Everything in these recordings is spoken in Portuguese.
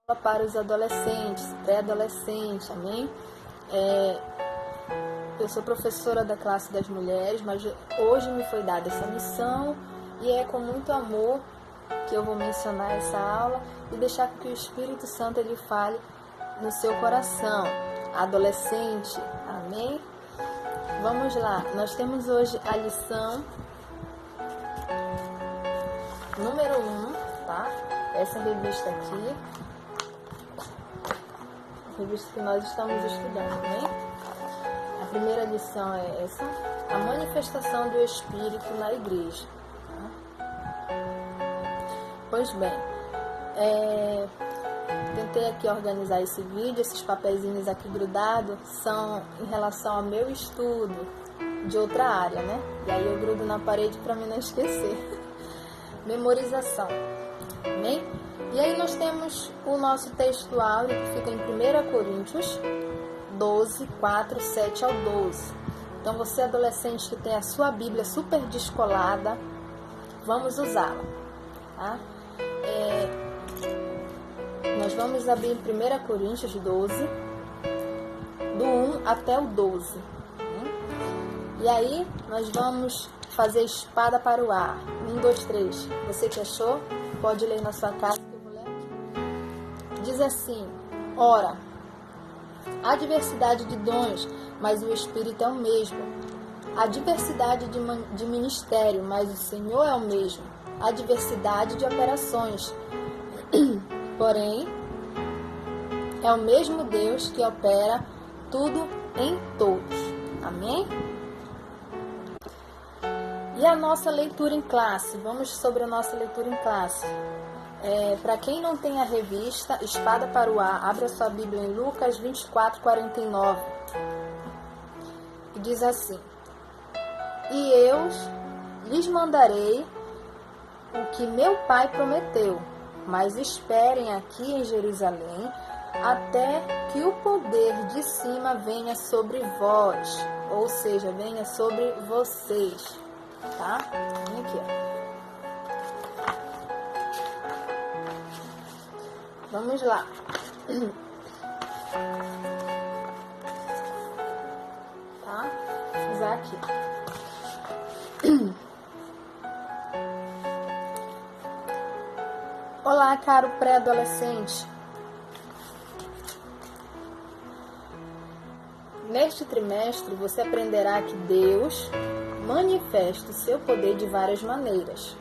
Para os adolescentes, pré-adolescentes, amém? Eu sou professora da classe das mulheres, mas hoje me foi dada essa missão e é com muito amor que eu vou mencionar essa aula e deixar que o Espírito Santo ele fale no seu coração, adolescente, amém? Vamos lá, nós temos hoje a lição número 1, tá? Essa revista aqui, a revista que nós estamos estudando, né? A primeira lição é essa, a manifestação do Espírito na igreja. Tá? Pois bem, tentei aqui organizar esse vídeo, esses papeizinhos aqui grudados são em relação ao meu estudo de outra área, né? E aí eu grudo na parede para mim não esquecer. Memorização, amém? E aí nós temos o nosso texto áureo que fica em 1 Coríntios 12, 4, 7 ao 12. Então você adolescente que tem a sua Bíblia super descolada, vamos usá-la, tá? Nós vamos abrir em 1 Coríntios 12, do 1 até o 12. E aí nós vamos fazer espada para o ar. 1, 2, 3. Você que achou, pode ler na sua casa que eu vou ler aqui. Diz assim: ora, há diversidade de dons, mas o Espírito é o mesmo. Há diversidade de ministério, mas o Senhor é o mesmo. Há diversidade de operações, porém, é o mesmo Deus que opera tudo em todos. Amém? E a nossa leitura em classe? Vamos sobre a nossa leitura em classe. Para quem não tem a revista Espada para o Ar, abra sua Bíblia em Lucas 24, 49. E diz assim: e eu lhes mandarei o que meu Pai prometeu, mas esperem aqui em Jerusalém até que o poder de cima venha sobre vós, ou seja, venha sobre vocês, tá? Vem aqui, ó. Vamos lá. Tá? Vou usar aqui. Olá, caro pré-adolescente. Neste trimestre, você aprenderá que Deus manifesta o seu poder de várias maneiras.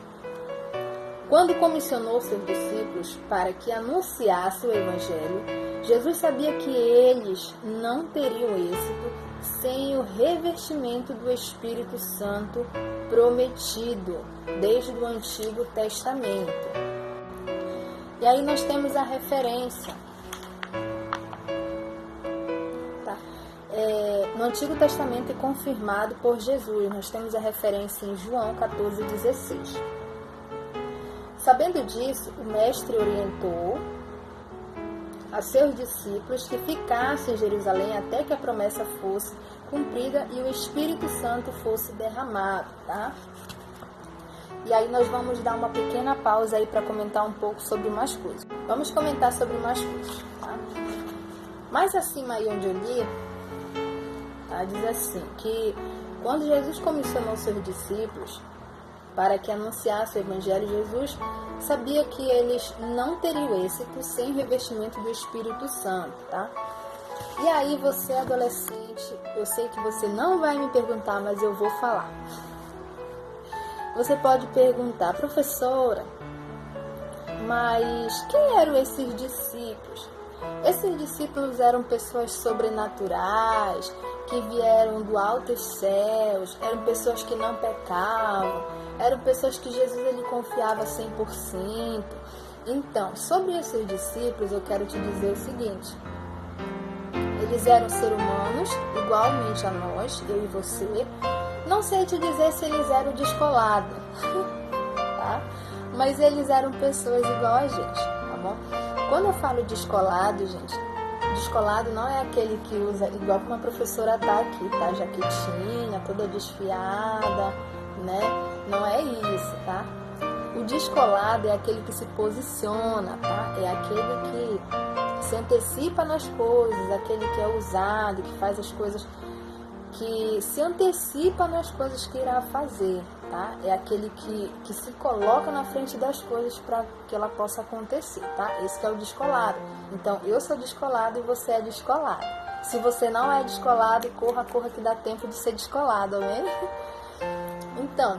Quando comissionou seus discípulos para que anunciassem o Evangelho, Jesus sabia que eles não teriam êxito sem o revestimento do Espírito Santo prometido desde o Antigo Testamento. E aí nós temos a referência. Tá? No Antigo Testamento é confirmado por Jesus. Nós temos a referência em João 14, 16. Sabendo disso, o mestre orientou a seus discípulos que ficassem em Jerusalém até que a promessa fosse cumprida e o Espírito Santo fosse derramado, tá? E aí nós vamos dar uma pequena pausa aí para comentar um pouco sobre mais coisas. Vamos comentar sobre mais coisas, tá? Mais acima aí onde eu li, tá? Diz assim, que quando Jesus comissionou seus discípulos para que anunciasse o Evangelho, Jesus sabia que eles não teriam êxito sem o revestimento do Espírito Santo, tá? E aí você, adolescente, eu sei que você não vai me perguntar, mas eu vou falar. Você pode perguntar: professora, mas quem eram esses discípulos? Esses discípulos eram pessoas sobrenaturais, que vieram do altos céus, eram pessoas que não pecavam, eram pessoas que Jesus ele confiava 100%. Então, sobre esses discípulos, eu quero te dizer o seguinte: eles eram seres humanos, igualmente a nós, eu e você. Não sei te dizer se eles eram descolados, tá? Mas eles eram pessoas igual a gente, tá bom? Quando eu falo descolado, gente, descolado não é aquele que usa, igual que uma professora tá aqui, tá? Jaquetinha, toda desfiada, né? Não é isso, tá? O descolado é aquele que se posiciona, tá? É aquele que se antecipa nas coisas, aquele que é ousado, que faz as coisas, que se antecipa nas coisas que irá fazer, tá? É aquele que se coloca na frente das coisas para que ela possa acontecer, tá? Esse que é o descolado. Então, eu sou descolado e você é descolado. Se você não é descolado, corra que dá tempo de ser descolado, amém? Então,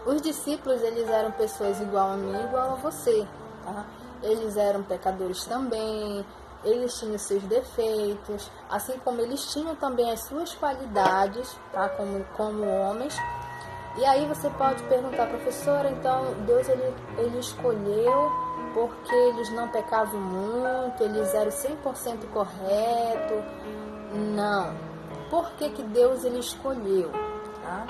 os discípulos, eles eram pessoas igual a mim, igual a você, tá? Eles eram pecadores também, eles tinham seus defeitos, assim como eles tinham também as suas qualidades, tá? Como homens. E aí você pode perguntar, professora, então Deus ele escolheu porque eles não pecavam muito, eles eram 100% corretos? Não. Por que Deus ele escolheu? Tá?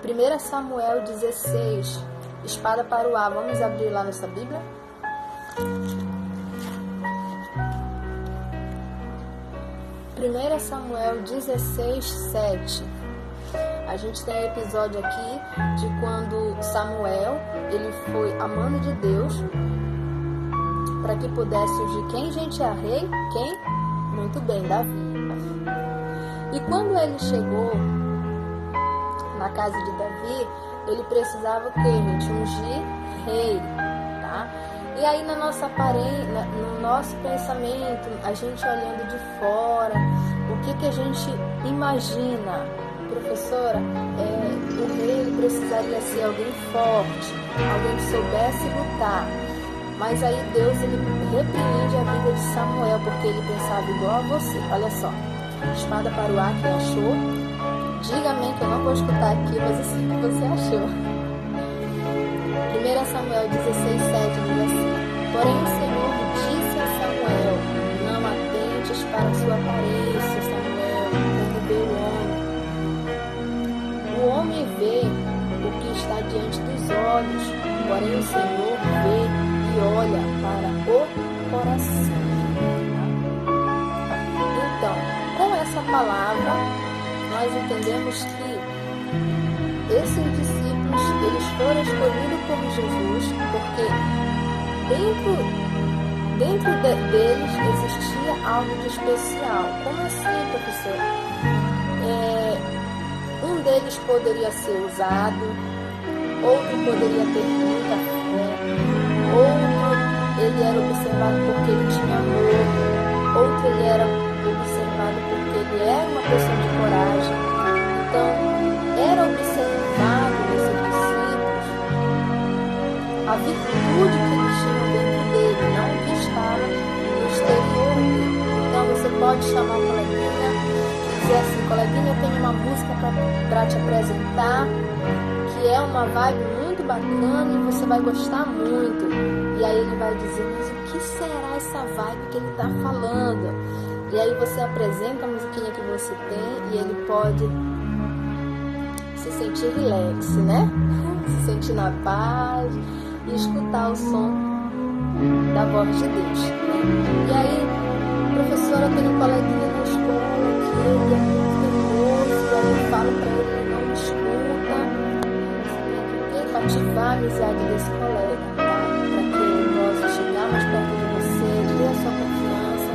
1 Samuel 16, espada para o ar. Vamos abrir lá nossa Bíblia? 1 Samuel 16, 7. A gente tem um episódio aqui de quando Samuel, ele foi a mano de Deus para que pudesse surgir quem, gente, é rei? Quem? Muito bem, Davi. E quando ele chegou na casa de Davi, ele precisava o quê, gente? Ungir rei, tá? E aí na nossa aparência, no nosso pensamento, a gente olhando de fora, o que a gente imagina? Professora, o rei ele precisaria ser alguém forte, alguém que soubesse lutar. Mas aí Deus ele repreende a vida de Samuel, porque ele pensava igual a você. Olha só, espada para o ar, quem achou? Diga amém, que eu não vou escutar aqui, mas eu sei que você achou. 1 Samuel 16, 7 diz assim: porém o Senhor disse a Samuel: não atentes para a sua aparência, Samuel, como vê o homem. O homem vê o que está diante dos olhos, porém o Senhor vê e olha para o coração. Então, com essa palavra, nós entendemos que esses discípulos, eles foram escolhidos por Jesus, porque dentro deles existia algo de especial. Como assim, professor? Um deles poderia ser usado, outro poderia ter muita fé, outro ele era observado porque ele tinha amor, outro ele era observado porque ele era uma pessoa de coragem. Então, era observado nesses discípulos a virtude que eles tinham dentro dele, não o que estava no exterior dele. Então, você pode chamar a coleguinha e dizer assim: coleguinha, eu tenho uma música para te apresentar, que é uma vibe muito bacana e você vai gostar muito. E aí ele vai dizer: mas o que será essa vibe que ele está falando? E aí você apresenta a musiquinha que você tem e ele pode se sentir relax, né? Se sentir na paz e escutar o som da voz de Deus. E aí, professora, eu tenho um coleguinha na escola que ele é muito nervoso, aí eu falo para ele não me escuta. Você tem que ativar a amizade desse colega, tá? Para que ele possa chegar mais perto de você, ter a sua confiança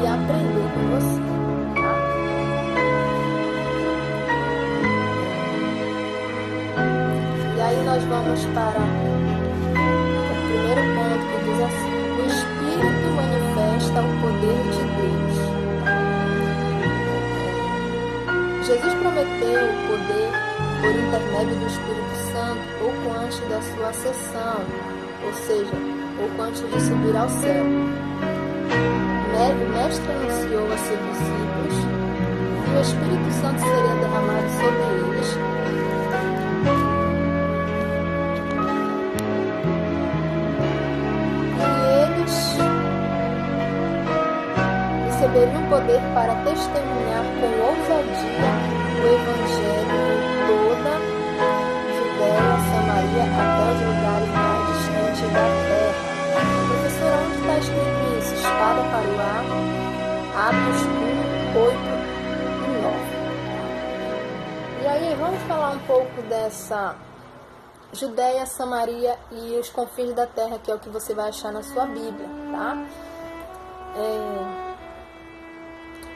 e aprender com você, tá? E aí nós vamos para o primeiro ponto, que diz assim: o Espírito manifesta o poder de Deus. Jesus prometeu o poder por intermédio do Espírito Santo pouco antes da sua ascensão, ou seja, pouco antes de subir ao céu. O Mestre anunciou a seus discípulos que o Espírito Santo seria derramado sobre eles. E eles receberiam poder para testemunhar com ousadia o Evangelho em toda Judéia, Samaria, até os lugares mais distantes da terra. Professora, onde está escrito isso? Espada para o ar, Atos 1, 8 e 9. E aí, vamos falar um pouco dessa Judéia, Samaria e os confins da terra, que é o que você vai achar na sua Bíblia, tá?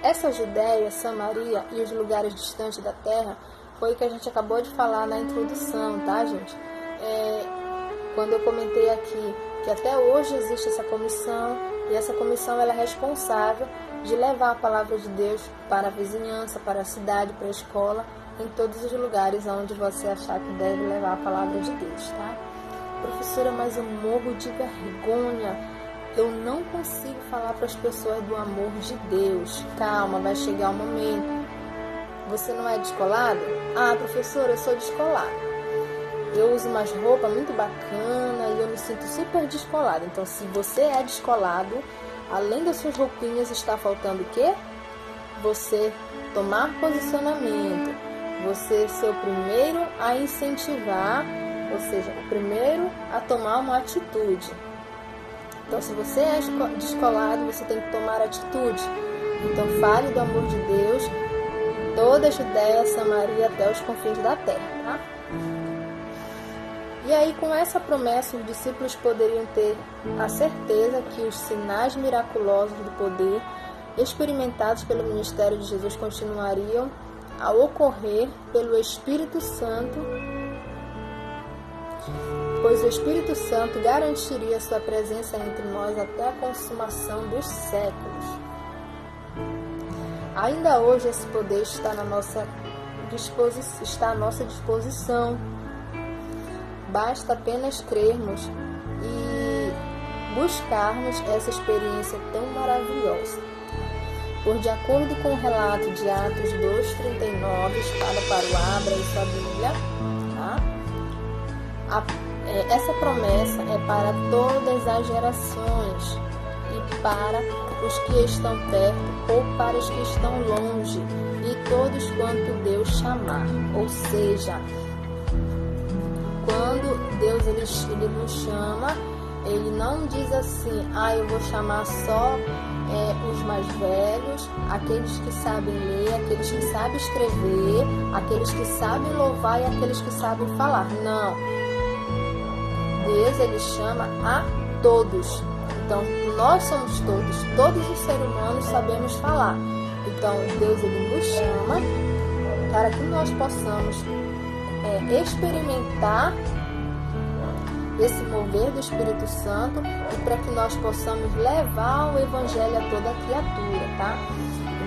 Essa Judéia, Samaria e os lugares distantes da terra foi o que a gente acabou de falar na introdução, tá, gente? Quando eu comentei aqui que até hoje existe essa comissão, e essa comissão ela é responsável de levar a palavra de Deus para a vizinhança, para a cidade, para a escola, em todos os lugares onde você achar que deve levar a palavra de Deus, tá? Professora, mas eu morro de vergonha. Eu não consigo falar para as pessoas do amor de Deus. Calma, vai chegar o momento. Você não é descolado? Ah, professora, eu sou descolada. Eu uso umas roupas muito bacanas e eu me sinto super descolada. Então, se você é descolado, além das suas roupinhas, está faltando o quê? Você tomar posicionamento. Você ser o primeiro a incentivar, ou seja, o primeiro a tomar uma atitude. Então, se você é descolado, você tem que tomar atitude. Então, fale do amor de Deus, toda a Judéia, Samaria, até os confins da terra, tá? E aí, com essa promessa, os discípulos poderiam ter a certeza que os sinais miraculosos do poder experimentados pelo ministério de Jesus continuariam a ocorrer pelo Espírito Santo, pois o Espírito Santo garantiria sua presença entre nós até a consumação dos séculos. Ainda hoje esse poder está à nossa disposição. Basta apenas crermos e buscarmos essa experiência tão maravilhosa. Por de acordo com o relato de Atos 2:39, espada para o Abra e sua Bíblia, tá? Essa promessa é para todas as gerações e para os que estão perto ou para os que estão longe, e todos quanto Deus chamar. Ou seja, quando Deus ele nos chama, Ele não diz assim, eu vou chamar só os mais velhos, aqueles que sabem ler, aqueles que sabem escrever, aqueles que sabem louvar e aqueles que sabem falar. Não. Deus ele chama a todos. Então, nós somos todos os seres humanos sabemos falar. Então, Deus ele nos chama para que nós possamos experimentar esse mover do Espírito Santo e para que nós possamos levar o Evangelho a toda criatura, tá?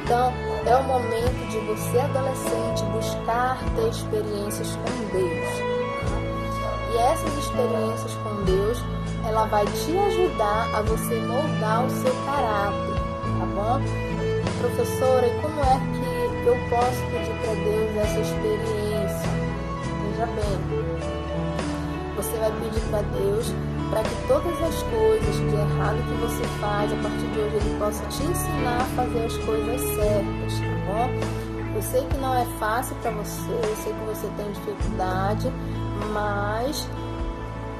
Então, é o momento de você, adolescente, buscar ter experiências com Deus. E essas experiências com Deus, ela vai te ajudar a você moldar o seu caráter, tá bom? Professora, e como é que eu posso pedir para Deus essa experiência? Veja bem, você vai pedir para Deus para que todas as coisas de errado que você faz, a partir de hoje Ele possa te ensinar a fazer as coisas certas, tá bom? Eu sei que não é fácil para você, eu sei que você tem dificuldade, mas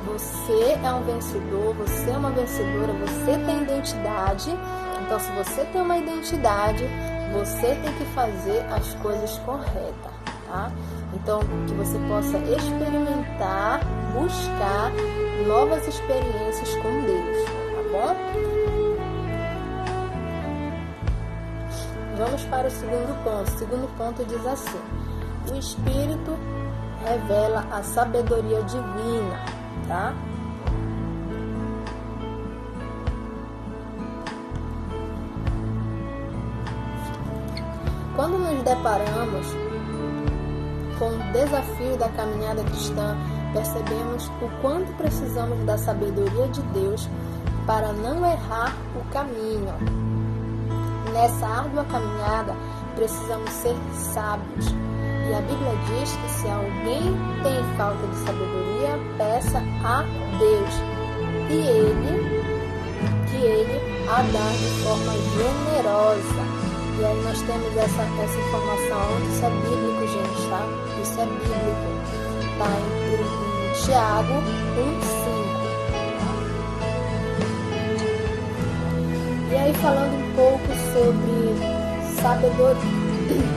você é um vencedor, você é uma vencedora, você tem identidade. Então, se você tem uma identidade, você tem que fazer as coisas corretas, tá? Então, que você possa experimentar, buscar novas experiências com Deus, tá bom? Vamos para o segundo ponto. O segundo ponto diz assim: o Espírito revela a sabedoria divina, tá? Quando nos deparamos com o desafio da caminhada cristã, percebemos o quanto precisamos da sabedoria de Deus para não errar o caminho. Nessa árdua caminhada, precisamos ser sábios. E a Bíblia diz que se alguém tem falta de sabedoria, peça a Deus, e que Ele a dá de forma generosa. E aí nós temos essa informação onde isso é bíblico, gente, tá? Isso é bíblico. Tá em Tiago 1:5. E aí falando um pouco sobre sabedoria.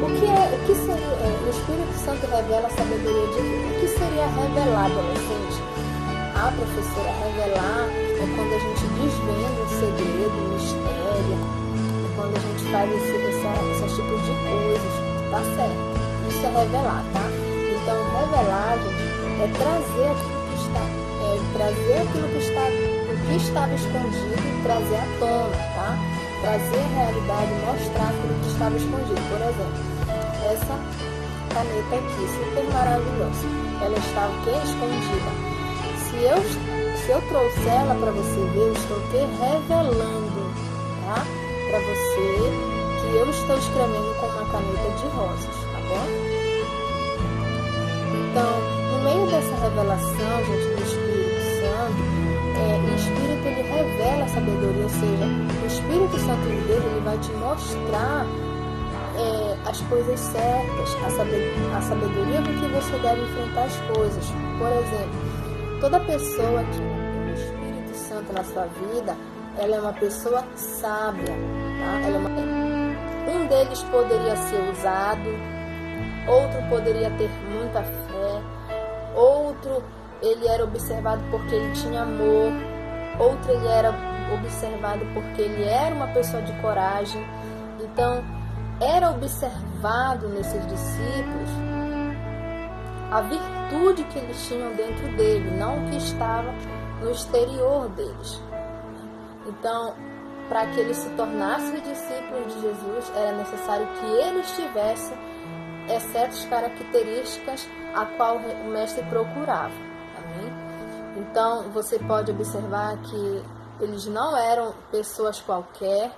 O o que seria, o Espírito Santo revela a sabedoria divina. O que seria revelar, adolescente? A professora, revelar é quando a gente desvenda um segredo, um mistério, é quando a gente faz esse tipo de coisas, tá certo? Isso é revelar, tá? Então, revelar, gente, é trazer aquilo que estava escondido e trazer à tona, tá? Trazer a realidade, mostrar aquilo que estava escondido. Por exemplo, essa caneta aqui, super maravilhosa, ela estava o quê? Escondida. Se eu trouxer ela para você ver, eu estou o quê? Revelando, tá? Para você que eu estou escrevendo com uma caneta de rosas, tá bom? Então, no meio dessa revelação, gente, do Espírito Santo, o Espírito, ele revela a sabedoria, ou seja, o Espírito Santo de Deus, ele vai te mostrar as coisas certas, a sabedoria com que você deve enfrentar as coisas. Por exemplo, toda pessoa que tem o Espírito Santo na sua vida, ela é uma pessoa sábia, tá? Um deles poderia ser usado, outro poderia ter muita fé, outro ele era observado porque ele tinha amor, outro ele era observado porque ele era uma pessoa de coragem. Então, era observado nesses discípulos a virtude que eles tinham dentro dele, não o que estava no exterior deles. Então, para que eles se tornassem discípulos de Jesus, era necessário que eles tivessem certas características a qual o mestre procurava. Amém? Então, você pode observar que eles não eram pessoas qualquer,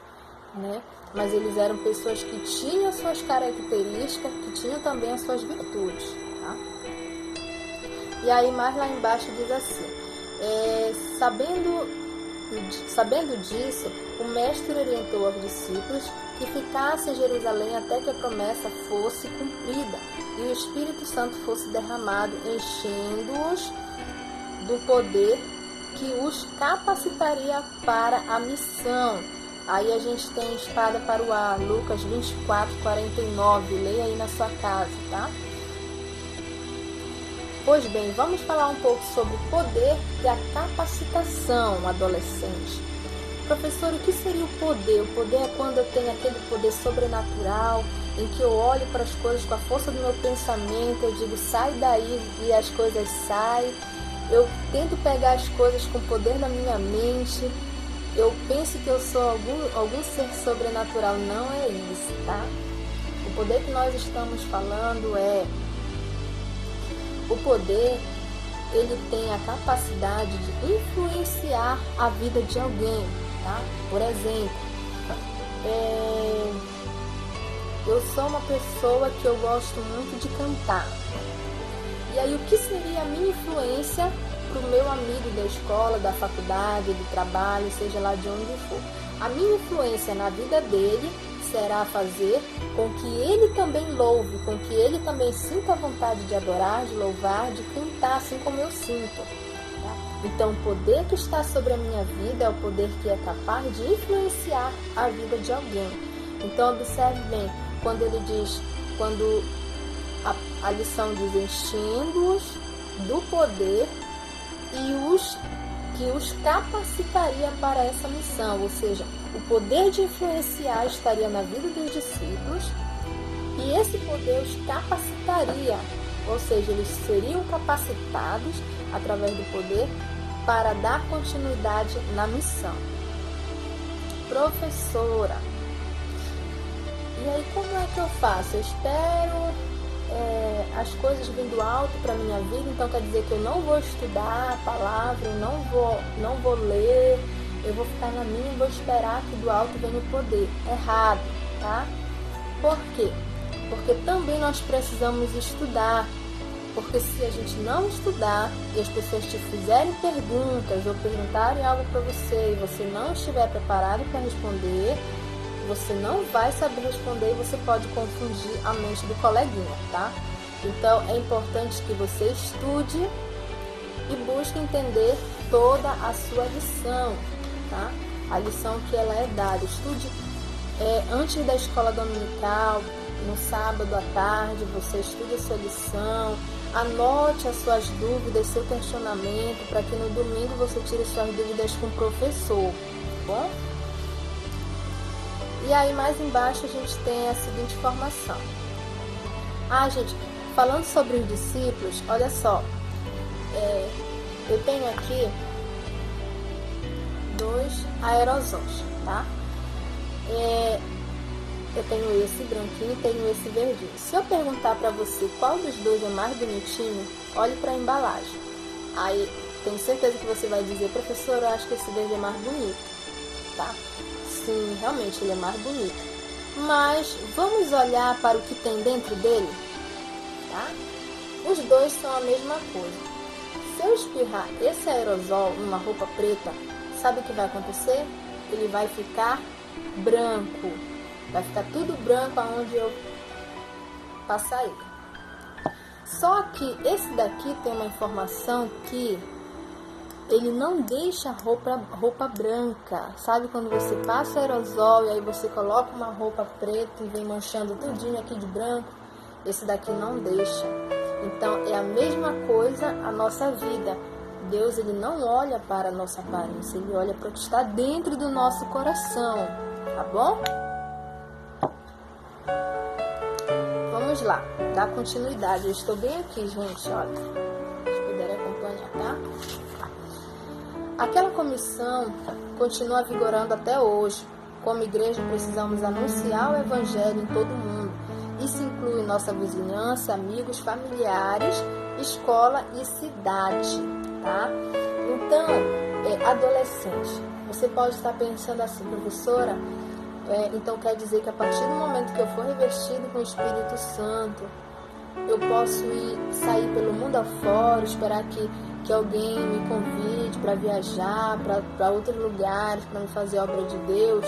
né? Mas eles eram pessoas que tinham suas características, que tinham também as suas virtudes. Tá? E aí, mais lá embaixo diz assim, sabendo disso, o mestre orientou aos discípulos que ficassem em Jerusalém até que a promessa fosse cumprida e o Espírito Santo fosse derramado, enchendo-os do poder que os capacitaria para a missão. Aí a gente tem espada para o ar, Lucas 24:49, leia aí na sua casa, tá? Pois bem, vamos falar um pouco sobre o poder e a capacitação, adolescente. Professor, o que seria o poder? O poder é quando eu tenho aquele poder sobrenatural, em que eu olho para as coisas com a força do meu pensamento, eu digo, sai daí, e as coisas saem. Eu tento pegar as coisas com o poder da minha mente. Eu penso que eu sou algum ser sobrenatural. Não é isso, tá? O poder que nós estamos falando é... O poder, ele tem a capacidade de influenciar a vida de alguém, tá? Por exemplo, eu sou uma pessoa que eu gosto muito de cantar. E aí, o que seria a minha influência para o meu amigo da escola, da faculdade, do trabalho, seja lá de onde for? A minha influência na vida dele será fazer com que ele também louve, com que ele também sinta a vontade de adorar, de louvar, de cantar, assim como eu sinto. Tá? Então, o poder que está sobre a minha vida é o poder que é capaz de influenciar a vida de alguém. Então, observe bem, quando ele diz, quando a lição diz enchendo-os do poder que os capacitaria para essa missão, ou seja, o poder de influenciar estaria na vida dos discípulos e esse poder os capacitaria, ou seja, eles seriam capacitados através do poder para dar continuidade na missão. Professora, e aí como é que eu faço? Eu espero as coisas vindo alto para minha vida, então quer dizer que eu não vou estudar a palavra, eu não vou ler, eu vou ficar na minha e vou esperar que do alto venha o poder. Errado, tá? Por quê? Porque também nós precisamos estudar, porque se a gente não estudar e as pessoas te fizerem perguntas ou perguntarem algo para você e você não estiver preparado para responder, você não vai saber responder e você pode confundir a mente do coleguinha, tá? Então, é importante que você estude e busque entender toda a sua lição, tá? A lição que ela é dada. Estude antes da escola dominical, no sábado à tarde, você estude a sua lição, anote as suas dúvidas, seu questionamento, para que no domingo você tire suas dúvidas com o professor, tá bom? E aí mais embaixo a gente tem a seguinte informação. Gente, falando sobre os discípulos, olha só, eu tenho aqui 2 aerosóis, tá? Eu tenho esse branquinho e tenho esse verdinho. Se eu perguntar para você qual dos dois é mais bonitinho, olhe para a embalagem. Aí, tenho certeza que você vai dizer, professor, eu acho que esse verde é mais bonito, tá? Sim, realmente ele é mais bonito. Mas vamos olhar para o que tem dentro dele, tá? Os dois são a mesma coisa. Se eu espirrar esse aerosol numa roupa preta, sabe o que vai acontecer? Ele vai ficar branco. Vai ficar tudo branco aonde eu passar ele. Só que esse daqui tem uma informação que ele não deixa a roupa branca. Sabe quando você passa aerosol e aí você coloca uma roupa preta e vem manchando tudinho aqui de branco? Esse daqui não deixa. Então é a mesma coisa a nossa vida. Deus, ele não olha para a nossa aparência, ele olha para o que está dentro do nosso coração, tá bom? Vamos lá, dar continuidade. Eu estou bem aqui, gente, olha. Se puderem acompanhar, tá? Aquela comissão continua vigorando até hoje. Como igreja, precisamos anunciar o evangelho em todo o mundo. Isso inclui nossa vizinhança, amigos, familiares, escola e cidade, tá? Então, adolescente, você pode estar pensando assim, professora, então quer dizer que a partir do momento que eu for revestido com o Espírito Santo, eu posso sair pelo mundo afora, esperar que alguém me convide para viajar para outros lugares, para me fazer obra de Deus?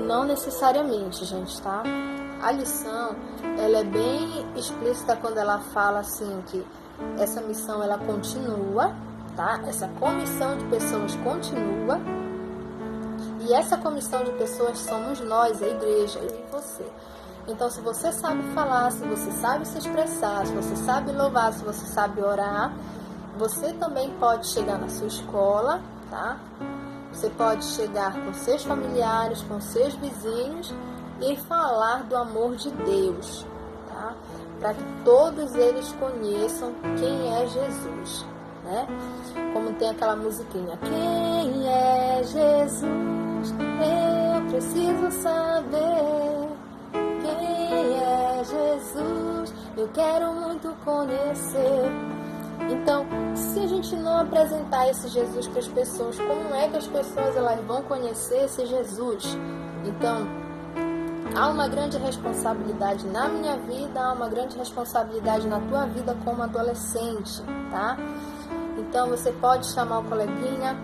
Não necessariamente, gente, tá? A lição, ela é bem explícita quando ela fala assim que essa missão, ela continua, tá? Essa comissão de pessoas continua. E essa comissão de pessoas somos nós, a igreja, eu e você. Então, se você sabe falar, se você sabe se expressar, se você sabe louvar, se você sabe orar, você também pode chegar na sua escola, tá? Você pode chegar com seus familiares, com seus vizinhos e falar do amor de Deus, tá? Para que todos eles conheçam quem é Jesus, né? Como tem aquela musiquinha, quem é Jesus? Eu preciso saber quem é Jesus. Eu quero muito conhecer. Então, se a gente não apresentar esse Jesus para as pessoas, como é que as pessoas elas vão conhecer esse Jesus? Então, há uma grande responsabilidade na minha vida, há uma grande responsabilidade na tua vida como adolescente, tá? Então, você pode chamar o coleguinha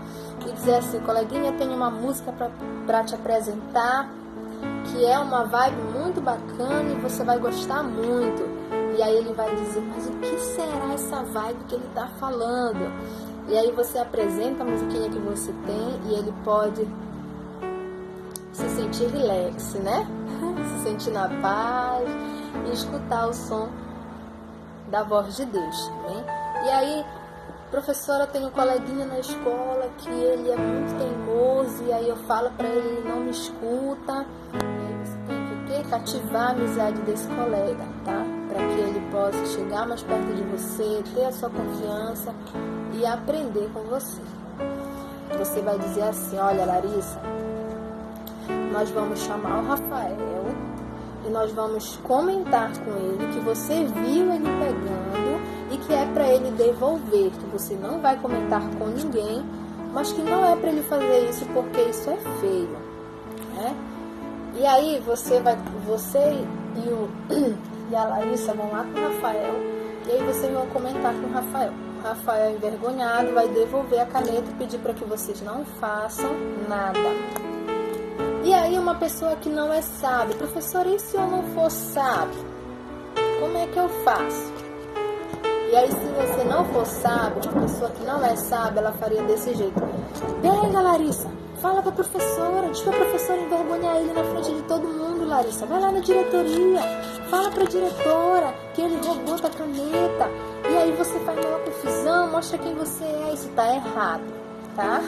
e dizer assim, coleguinha, tem uma música para te apresentar, que é uma vibe muito bacana e você vai gostar muito. E aí ele vai dizer, mas o que será essa vibe que ele está falando? E aí você apresenta a musiquinha que você tem e ele pode se sentir relax, né? Se sentir na paz e escutar o som da voz de Deus, né? E aí, professora, tem um coleguinha na escola que ele é muito teimoso e aí eu falo para ele, ele não me escuta. E aí você tem que cativar a amizade desse colega, tá? Para que ele possa chegar mais perto de você, ter a sua confiança e aprender com você. Você vai dizer assim, olha, Larissa, nós vamos chamar o Rafael e nós vamos comentar com ele que você viu ele pegando e que é para ele devolver, que você não vai comentar com ninguém, mas que não é para ele fazer isso porque isso é feio, né? E aí você e a Larissa vão lá com o Rafael e aí vocês vão comentar com o Rafael. O Rafael, envergonhado, vai devolver a caneta e pedir para que vocês não façam nada. E aí uma pessoa que não é sábia, professora, e se eu não for sábio? Como é que eu faço? E aí se você não for sábio, uma pessoa que não é sábia, ela faria desse jeito. Pega, Larissa, Fala pra professora, diz pra professora envergonhar ele na frente de todo mundo, Larissa. Vai lá na diretoria, fala pra diretora que ele roubou tua caneta. E aí você faz maior confusão, mostra quem você é. Isso tá errado, tá?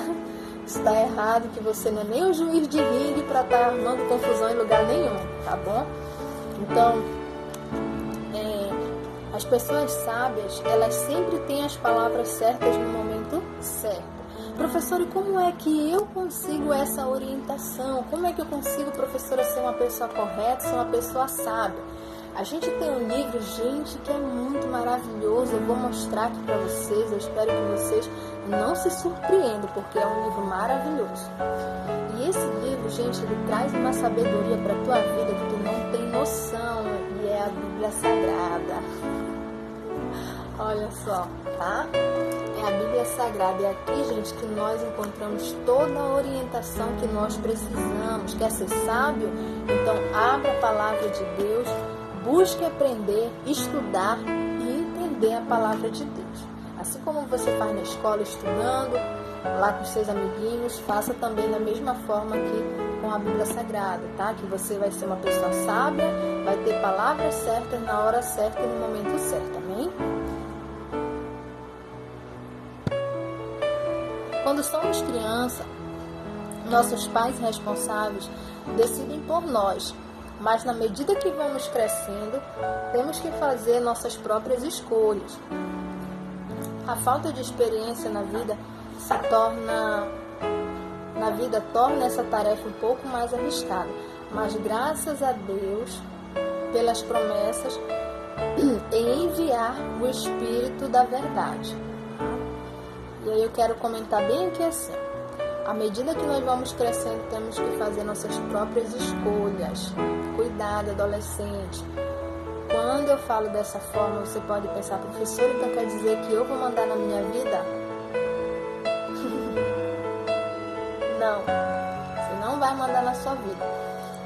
Isso tá errado, que você não é nem o juiz de ringue pra estar armando confusão em lugar nenhum, tá bom? Então, as pessoas sábias, elas sempre têm as palavras certas no momento certo. Professor, e como é que eu consigo essa orientação? Como é que eu consigo, professora, ser uma pessoa correta, ser uma pessoa sábia? A gente tem um livro, gente, que é muito maravilhoso. Eu vou mostrar aqui para vocês. Eu espero que vocês não se surpreendam, porque é um livro maravilhoso. E esse livro, gente, ele traz uma sabedoria para a tua vida que tu não tem noção. E é a Bíblia Sagrada. Olha só, tá? É a Bíblia Sagrada. E aqui, gente, que nós encontramos toda a orientação que nós precisamos. Quer ser sábio? Então, abra a palavra de Deus, busque aprender, estudar e entender a palavra de Deus. Assim como você faz na escola estudando, lá com seus amiguinhos, faça também da mesma forma que com a Bíblia Sagrada, tá? Que você vai ser uma pessoa sábia, vai ter palavras certas na hora certa e no momento certo, amém? Quando somos criança, nossos pais responsáveis decidem por nós, mas na medida que vamos crescendo, temos que fazer nossas próprias escolhas. A falta de experiência na vida torna essa tarefa um pouco mais arriscada, mas graças a Deus pelas promessas em enviar o Espírito da verdade. E aí eu quero comentar bem aqui assim: à medida que nós vamos crescendo, temos que fazer nossas próprias escolhas. Cuidado, adolescente. Quando eu falo dessa forma, você pode pensar, professor, então quer dizer que eu vou mandar na minha vida? Não, você não vai mandar na sua vida.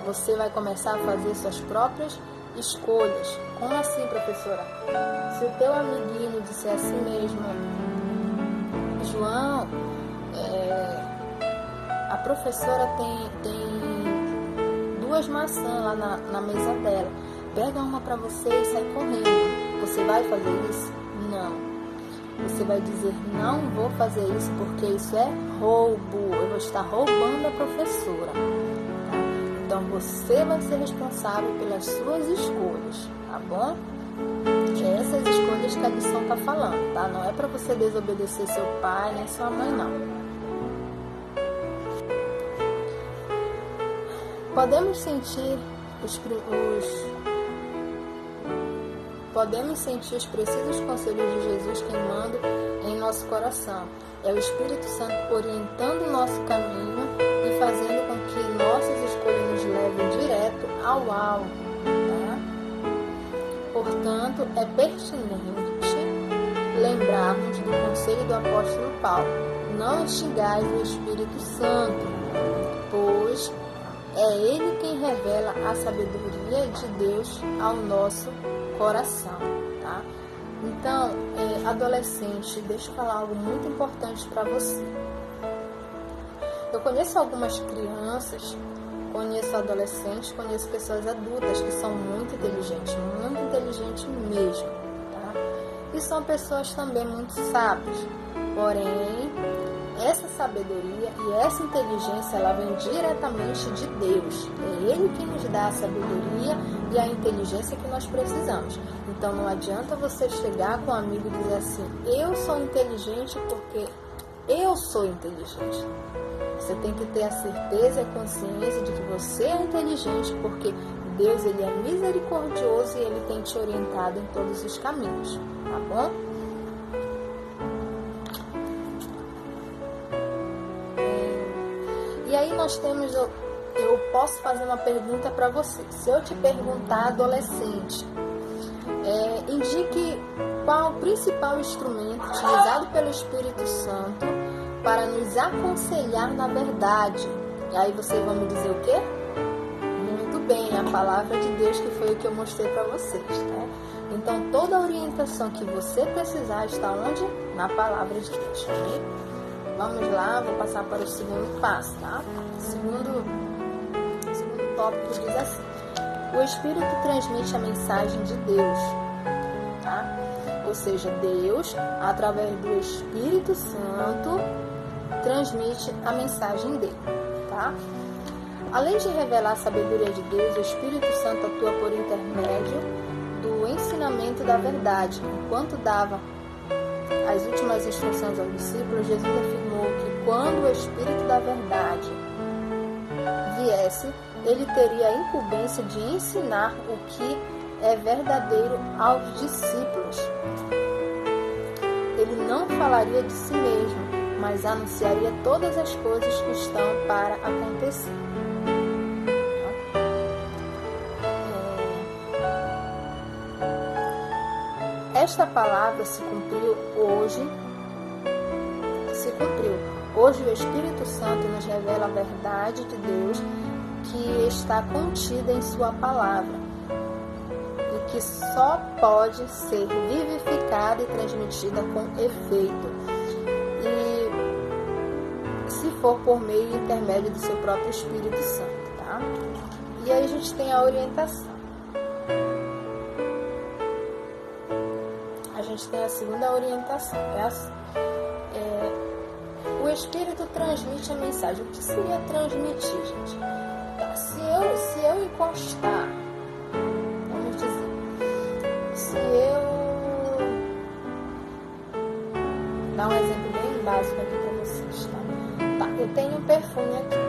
Você vai começar a fazer suas próprias escolhas. Como assim, professora? Se o teu amiguinho disser assim mesmo: João, a professora tem 2 maçãs lá na mesa dela. Pega uma para você e sai correndo. Você vai fazer isso? Não. Você vai dizer: não vou fazer isso porque isso é roubo. Eu vou estar roubando a professora. Tá? Então você vai ser responsável pelas suas escolhas, tá bom? É essas escolhas que a lição está falando, tá? Não é para você desobedecer seu pai nem sua mãe, não. Podemos sentir os precisos conselhos de Jesus queimando em nosso coração. É o Espírito Santo orientando o nosso caminho e fazendo com que nossas escolhas nos levem direto ao alvo, tá? Portanto, é pertinente lembrarmos do conselho do apóstolo Paulo: não instigais o Espírito Santo, pois é Ele quem revela a sabedoria de Deus ao nosso coração, tá? Então, adolescente, deixa eu falar algo muito importante para você. Eu conheço algumas crianças, conheço adolescentes, conheço pessoas adultas que são muito inteligentes mesmo, tá? E são pessoas também muito sábias. Porém, essa sabedoria e essa inteligência, ela vem diretamente de Deus. É Ele que nos dá a sabedoria e a inteligência que nós precisamos. Então não adianta você chegar com um amigo e dizer assim: eu sou inteligente porque eu sou inteligente. Você tem que ter a certeza e a consciência de que você é inteligente porque Deus, Ele é misericordioso e Ele tem te orientado em todos os caminhos, tá bom? E aí nós temos, eu posso fazer uma pergunta para você. Se eu te perguntar, adolescente, indique qual o principal instrumento utilizado pelo Espírito Santo para nos aconselhar na verdade. E aí vocês vão me dizer o quê? Muito bem, a palavra de Deus, que foi o que eu mostrei para vocês, tá? Então toda a orientação que você precisar está onde? Na palavra de Deus, tá? Vamos lá, vou passar para o segundo passo, tá? Segundo tópico diz assim: o Espírito transmite a mensagem de Deus, tá? Ou seja, Deus, através do Espírito Santo, transmite a mensagem dele, tá? Além de revelar a sabedoria de Deus, o Espírito Santo atua por intermédio do ensinamento da verdade. Enquanto dava as últimas instruções aos discípulos, Jesus afirmou que quando o Espírito da verdade viesse, ele teria a incumbência de ensinar o que é verdadeiro aos discípulos. Ele não falaria de si mesmo, mas anunciaria todas as coisas que estão para acontecer. Esta palavra se cumpriu hoje. Hoje o Espírito Santo nos revela a verdade de Deus que está contida em sua palavra e que só pode ser vivificada e transmitida com efeito, e se for por meio e intermédio do seu próprio Espírito Santo, tá? E aí a gente tem a orientação. A gente tem a segunda orientação, é assim. O Espírito transmite a mensagem. O que seria transmitir, gente? Tá, se eu encostar, vamos dizer, se eu dar um exemplo bem básico aqui para vocês, tá? Eu tenho um perfume aqui,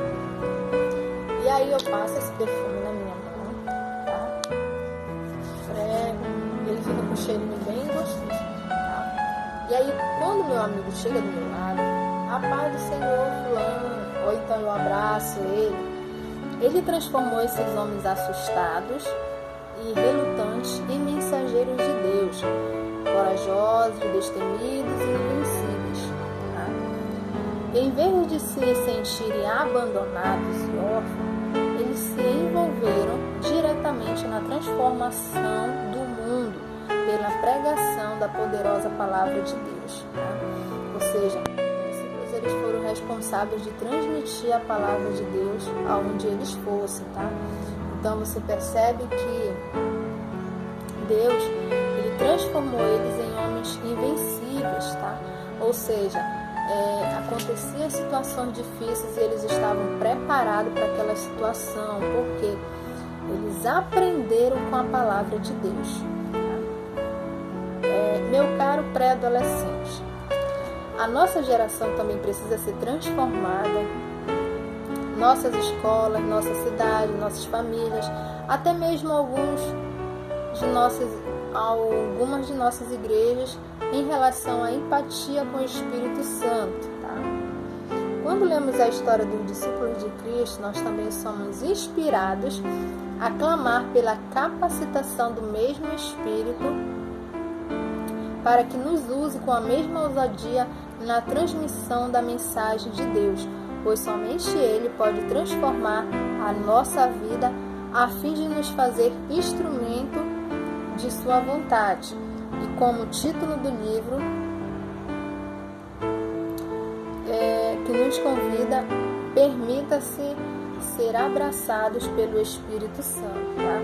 e aí eu passo esse perfume na minha mão, tá? Ele fica com um cheirinho bem gostoso, tá? E aí quando meu amigo chega do meu lado, a paz do Senhor, fulano, ou então eu abraço ele transformou esses homens assustados e relutantes em mensageiros de Deus, corajosos, destemidos e invencíveis, tá? Em vez de se sentirem abandonados e órfãos, eles se envolveram diretamente na transformação do mundo pela pregação da poderosa palavra de Deus, tá? Ou seja, eles foram responsáveis de transmitir a palavra de Deus aonde eles fossem, tá? Então você percebe que Deus, ele transformou eles em homens invencíveis, tá? Ou seja, aconteciam situações difíceis e eles estavam preparados para aquela situação, porque eles aprenderam com a palavra de Deus, tá? Meu caro pré-adolescente, a nossa geração também precisa ser transformada. Nossas escolas, nossa cidade, nossas famílias, até mesmo algumas de nossas igrejas em relação à empatia com o Espírito Santo, tá? Quando lemos a história dos discípulos de Cristo, nós também somos inspirados a clamar pela capacitação do mesmo Espírito para que nos use com a mesma ousadia na transmissão da mensagem de Deus, pois somente Ele pode transformar a nossa vida a fim de nos fazer instrumento de sua vontade. E como título do livro que nos convida, permita-se ser abraçados pelo Espírito Santo, tá?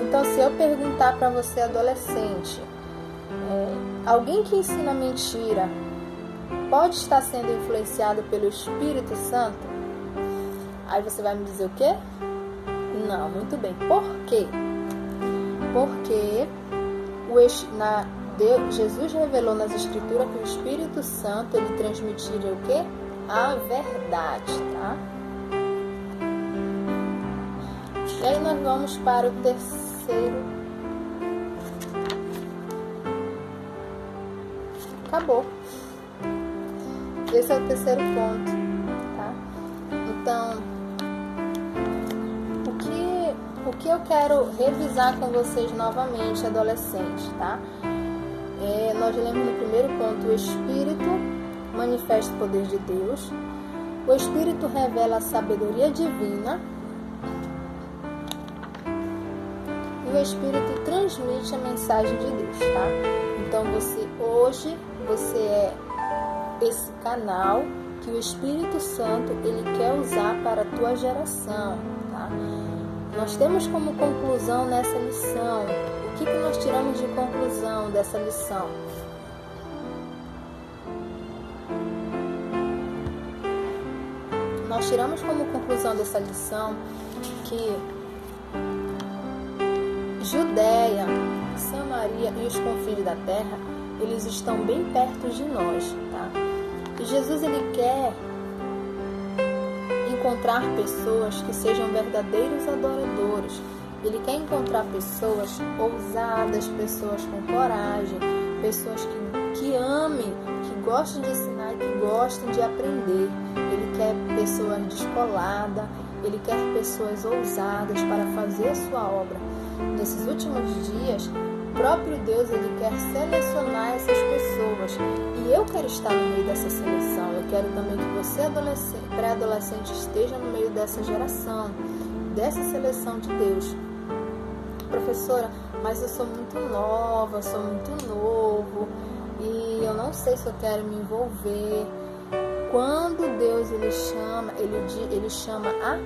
Então, se eu perguntar para você, adolescente, alguém que ensina mentira pode estar sendo influenciado pelo Espírito Santo? Aí você vai me dizer o quê? Não, muito bem. Por quê? Porque Jesus revelou nas Escrituras que o Espírito Santo, ele transmitiria o quê? A verdade, tá? E aí nós vamos para o terceiro. Acabou. Esse é o terceiro ponto, tá? Então, o que eu quero revisar com vocês novamente, adolescentes, tá? Nós lemos no primeiro ponto: o Espírito manifesta o poder de Deus, o Espírito revela a sabedoria divina, e o Espírito transmite a mensagem de Deus, tá? Então hoje você é esse canal que o Espírito Santo ele quer usar para a tua geração, tá? Nós temos como conclusão nessa lição, o que nós tiramos de conclusão dessa lição? Nós tiramos como conclusão dessa lição que Judeia, Samaria e os confins da terra, eles estão bem perto de nós, tá? E Jesus ele quer encontrar pessoas que sejam verdadeiros adoradores. Ele quer encontrar pessoas ousadas, pessoas com coragem, pessoas que amem, que gostem de ensinar e que gostem de aprender. Ele quer pessoas descoladas, ele quer pessoas ousadas para fazer a sua obra. Nesses últimos dias, o próprio Deus ele quer selecionar essas pessoas. E eu quero estar no meio dessa seleção. Eu quero também que você, pré-adolescente, esteja no meio dessa geração, dessa seleção de Deus. Professora, mas eu sou muito nova, sou muito novo e eu não sei se eu quero me envolver. Quando Deus ele chama a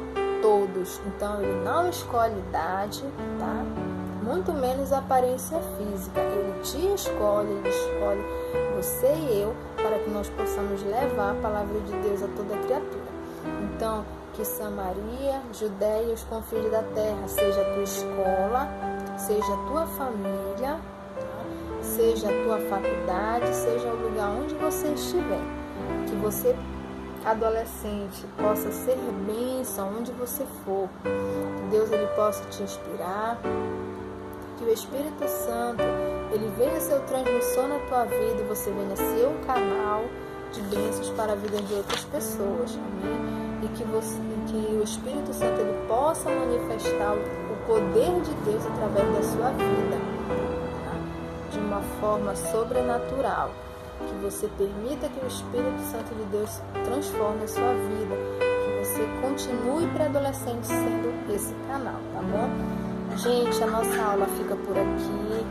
todos. Então ele não escolhe idade, tá? Muito menos a aparência física. Ele te escolhe, ele escolhe você e eu para que nós possamos levar a palavra de Deus a toda criatura. Então, que Samaria, Judeia e os confins da terra seja a tua escola, seja a tua família, tá? Seja a tua faculdade, seja o lugar onde você estiver. Que você, adolescente, possa ser bênção onde você for. Que Deus ele possa te inspirar. Que o Espírito Santo ele venha ser o transmissor na tua vida e você venha ser um canal de bênçãos para a vida de outras pessoas. Amém? E que o Espírito Santo ele possa manifestar o poder de Deus através da sua vida, tá? De uma forma sobrenatural. Que você permita que o Espírito Santo de Deus transforme a sua vida. Que você continue pré-adolescente sendo esse canal, tá bom? Gente, a nossa aula fica por aqui.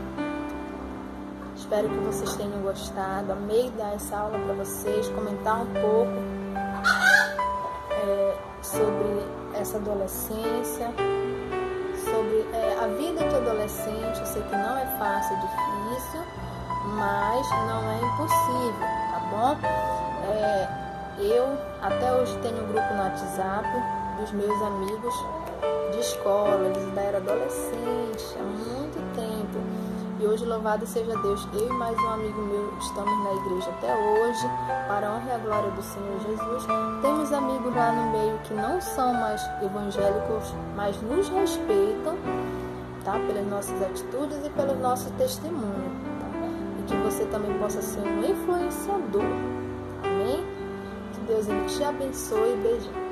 Espero que vocês tenham gostado. Amei dar essa aula para vocês, comentar um pouco sobre essa adolescência, sobre a vida de adolescente. Eu sei que não é fácil, é difícil, mas não é impossível, tá bom? Eu até hoje tenho um grupo no WhatsApp dos meus amigos de escola, eles ainda eram adolescentes há muito tempo. E hoje, louvado seja Deus, eu e mais um amigo meu estamos na igreja até hoje, para a honra e a glória do Senhor Jesus. Temos amigos lá no meio que não são mais evangélicos, mas nos respeitam, tá? Pelas nossas atitudes e pelo nosso testemunho, tá? E que você também possa ser um influenciador. Amém? Que Deus ele te abençoe e beijão.